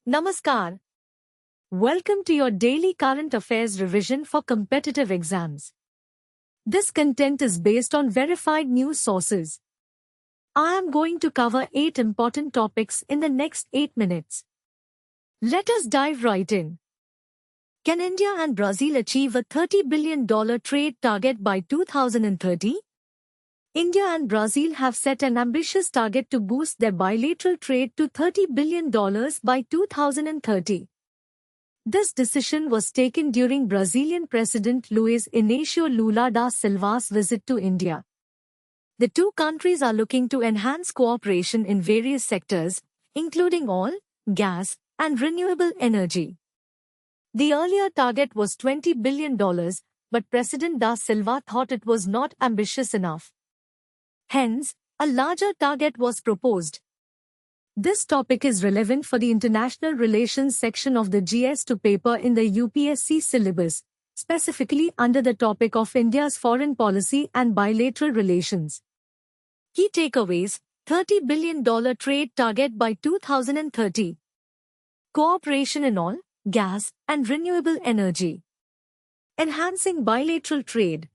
Namaskar. Welcome to your daily current affairs revision for competitive exams. This content is based on verified news sources. I am going to cover 8 important topics in the next 8 minutes. Let us dive right in. Can India and Brazil achieve a $30 billion trade target by 2030? India and Brazil have set an ambitious target to boost their bilateral trade to $30 billion by 2030. This decision was taken during Brazilian President Luiz Inácio Lula da Silva's visit to India. The two countries are looking to enhance cooperation in various sectors, including oil, gas, and renewable energy. The earlier target was $20 billion, but President da Silva thought it was not ambitious enough. Hence, a larger target was proposed. This topic is relevant for the International Relations section of the GS2 paper in the UPSC syllabus, specifically under the topic of India's foreign policy and bilateral relations. Key takeaways: $30 billion trade target by 2030. Cooperation in oil, gas, and renewable energy. Enhancing bilateral trade.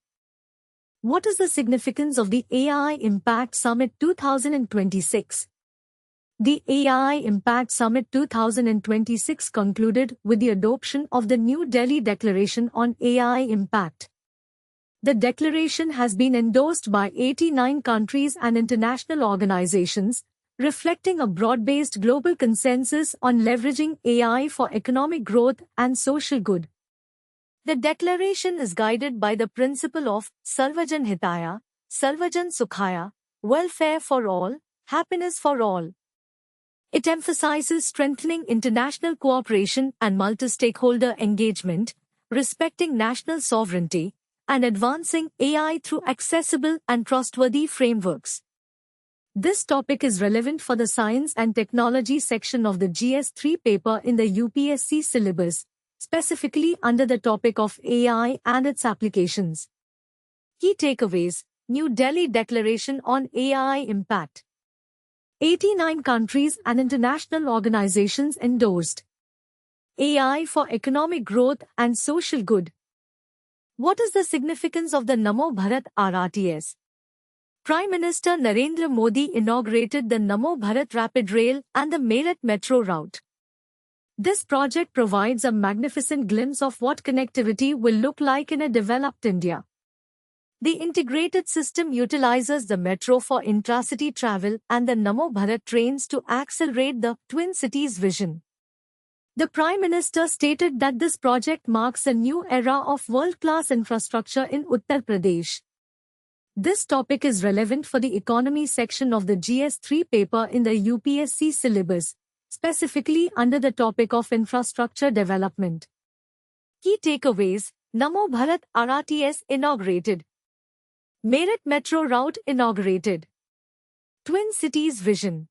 What is the significance of the AI Impact Summit 2026? The AI Impact Summit 2026 concluded with the adoption of the New Delhi Declaration on AI Impact. The declaration has been endorsed by 89 countries and international organizations, reflecting a broad-based global consensus on leveraging AI for economic growth and social good. The declaration is guided by the principle of Sarvajan Hitaya, Sarvajan Sukhaya, welfare for all, happiness for all. It emphasizes strengthening international cooperation and multi-stakeholder engagement, respecting national sovereignty, and advancing AI through accessible and trustworthy frameworks. This topic is relevant for the Science and Technology section of the GS3 paper in the UPSC syllabus, specifically under the topic of AI and its applications. Key takeaways: New Delhi Declaration on AI Impact. 89 countries and international organizations endorsed. AI for economic growth and social good. What is the significance of the Namo Bharat RRTS? Prime Minister Narendra Modi inaugurated the Namo Bharat Rapid Rail and the Meerut Metro route. This project provides a magnificent glimpse of what connectivity will look like in a developed India. The integrated system utilizes the metro for intracity travel and the Namo Bharat trains to accelerate the Twin Cities vision. The Prime Minister stated that this project marks a new era of world-class infrastructure in Uttar Pradesh. This topic is relevant for the economy section of the GS3 paper in the UPSC syllabus, specifically under the topic of infrastructure development. Key takeaways: Namo Bharat RRTS inaugurated. Meerut Metro route inaugurated. Twin Cities vision.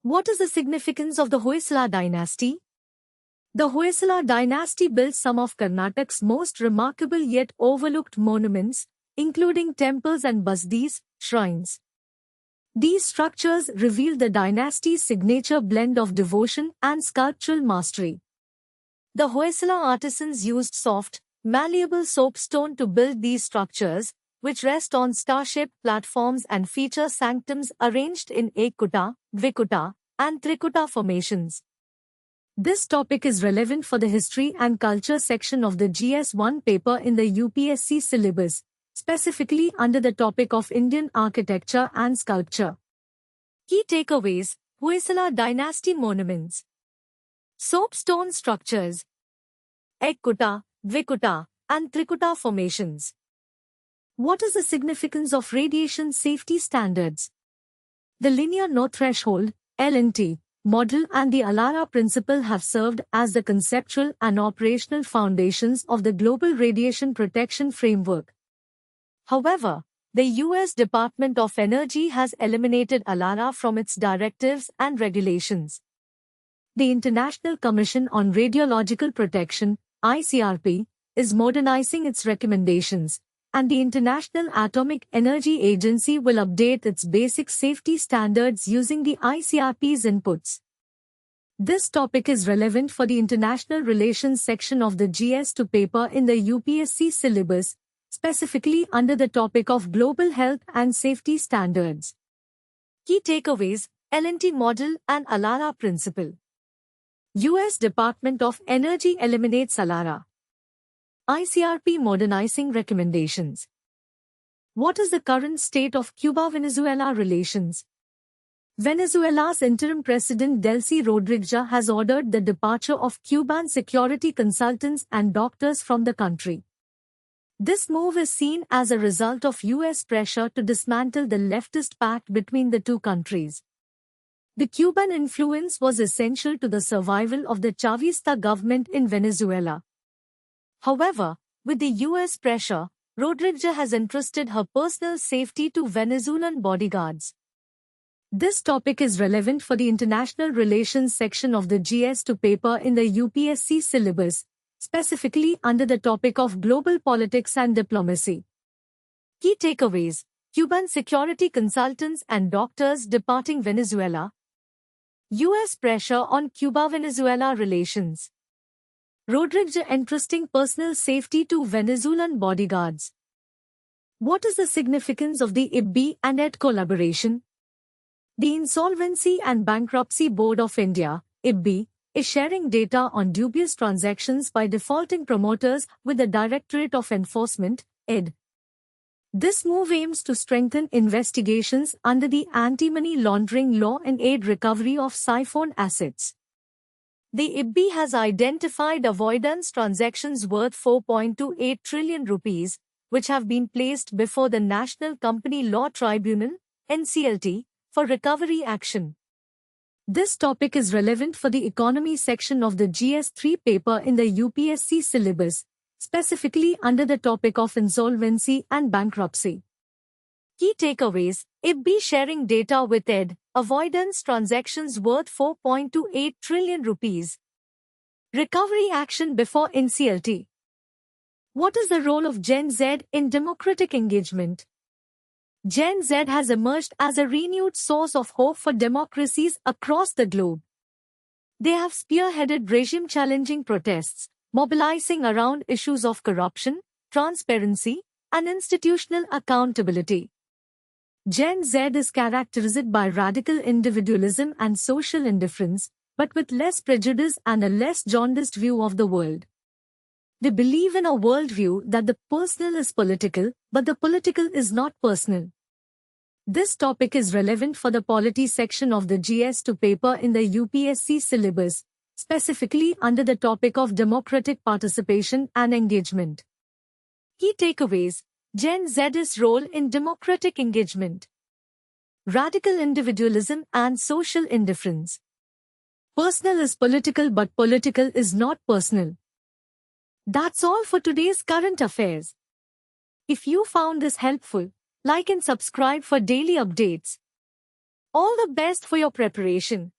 What is the significance of the Hoysala dynasty? The Hoysala dynasty built some of Karnataka's most remarkable yet overlooked monuments, including temples and basdis, shrines. These structures reveal the dynasty's signature blend of devotion and sculptural mastery. The Hoysala artisans used soft, malleable soapstone to build these structures, which rest on star-shaped platforms and feature sanctums arranged in Ekkuta, Dvikuta, and Trikuta formations. This topic is relevant for the History and Culture section of the GS1 paper in the UPSC syllabus, specifically under the topic of Indian architecture and sculpture. Key takeaways: Hoysala dynasty monuments. Soapstone structures. Ekkuta, Dvikuta, and Trikuta formations. What is the significance of radiation safety standards? The linear no threshold (LNT) model and the ALARA principle have served as the conceptual and operational foundations of the global radiation protection framework. However, the U.S. Department of Energy has eliminated ALARA from its directives and regulations. The International Commission on Radiological Protection, ICRP, is modernizing its recommendations, and the International Atomic Energy Agency will update its basic safety standards using the ICRP's inputs. This topic is relevant for the International Relations section of the GS2 paper in the UPSC syllabus, specifically under the topic of Global Health and Safety Standards. Key takeaways: L&T model and ALARA principle. U.S. Department of Energy eliminates ALARA. ICRP modernizing recommendations. What is the current state of Cuba-Venezuela relations? Venezuela's interim president Delcy Rodriguez has ordered the departure of Cuban security consultants and doctors from the country. This move is seen as a result of U.S. pressure to dismantle the leftist pact between the two countries. The Cuban influence was essential to the survival of the Chavista government in Venezuela. However, with the U.S. pressure, Rodriguez has entrusted her personal safety to Venezuelan bodyguards. This topic is relevant for the International Relations section of the GS2 paper in the UPSC syllabus, specifically under the topic of Global Politics and Diplomacy. Key takeaways: Cuban security consultants and doctors departing Venezuela. U.S. pressure on Cuba-Venezuela relations. Rodriguez entrusting personal safety to Venezuelan bodyguards. What is the significance of the IBB and ED collaboration? The Insolvency and Bankruptcy Board of India, IBB, is sharing data on dubious transactions by defaulting promoters with the Directorate of Enforcement, ED. This move aims to strengthen investigations under the anti-money laundering law and aid recovery of siphoned assets. The IBB has identified avoidance transactions worth 4.28 trillion rupees, which have been placed before the National Company Law Tribunal, NCLT, for recovery action. This topic is relevant for the Economy section of the GS3 paper in the UPSC syllabus, specifically under the topic of Insolvency and Bankruptcy. Key takeaways: IBB sharing data with ED, avoidance transactions worth 4.28 trillion rupees. Recovery action before NCLT. What is the role of Gen Z in democratic engagement? Gen Z has emerged as a renewed source of hope for democracies across the globe. They have spearheaded regime-challenging protests, mobilizing around issues of corruption, transparency, and institutional accountability. Gen Z is characterized by radical individualism and social indifference, but with less prejudice and a less jaundiced view of the world. They believe in a worldview that the personal is political, but the political is not personal. This topic is relevant for the Polity section of the GS2 paper in the UPSC syllabus, specifically under the topic of democratic participation and engagement. Key takeaways: Gen Z's role in democratic engagement. Radical individualism and social indifference. Personal is political, but political is not personal. That's all for today's current affairs. If you found this helpful, like and subscribe for daily updates. All the best for your preparation.